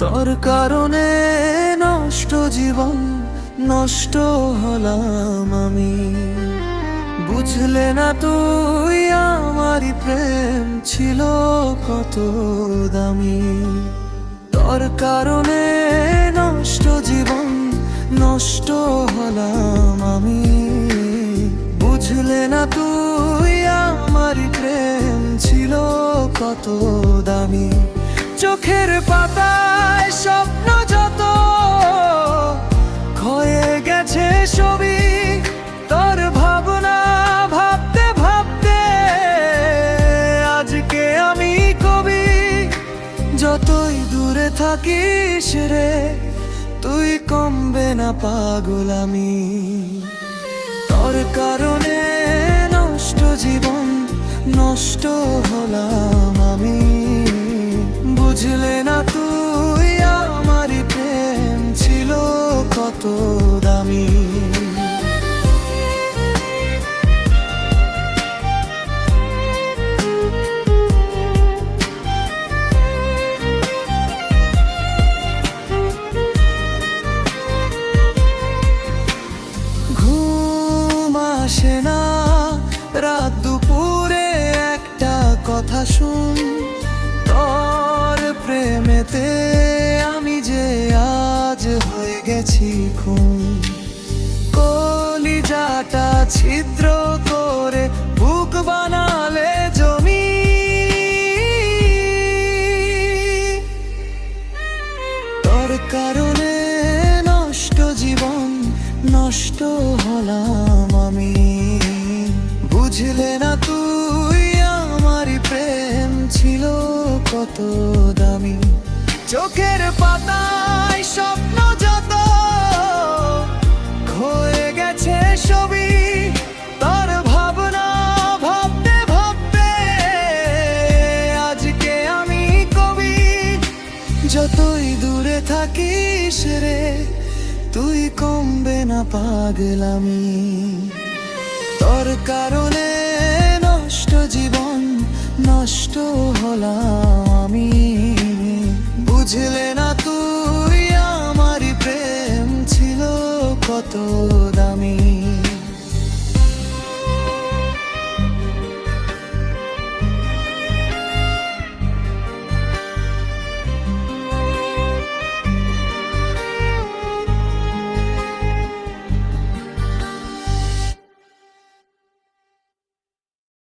তোর কারণে নষ্ট জীবন, নষ্ট হলাম আমি। বুঝলে না তুই আমারই প্রেম ছিল কত দামি। তোর কারণে নষ্ট জীবন, নষ্ট হলাম আমি। বুঝলে না তুই আমারই প্রেম ছিল কত দামি। চোখের পাতায় স্বপ্ন যত ক্ষয়ে গেছে ছবি, তোর ভাবনা ভাবতে ভাবতে আজকে আমি কবি। যতই দূরে থাকিস রে তুই কমবে না পাগল আমি। তোর কারণে নষ্ট জীবন, নষ্ট হলাম আমি। বুঝলে না তুই আমারই প্রেম ছিল কত দামি। ঘুম আসে না রাত দুপুরে একটা কথা শুন, তোর প্রেমেতে আমি যে আজ হয়ে গেছি খুন। কলিজাটা ছিদ্র করে বুক বানালে জমি, তোর কারণে নষ্ট জীবন, নষ্ট হলাম আমি। বুঝলে না তুই আমারই প্রেম ছিল কত দামি। চোখের পাতায় স্বপ্ন যত ক্ষয়ে গেছে ছবি, তোর ভাবনা ভাবতে ভাবতে আজকে আমি কবি। যতই দূরে থাকিস রে তুই কমবে না পাগল আমি। তোর কারণে নষ্ট জীবন, নষ্ট হলাম আমি।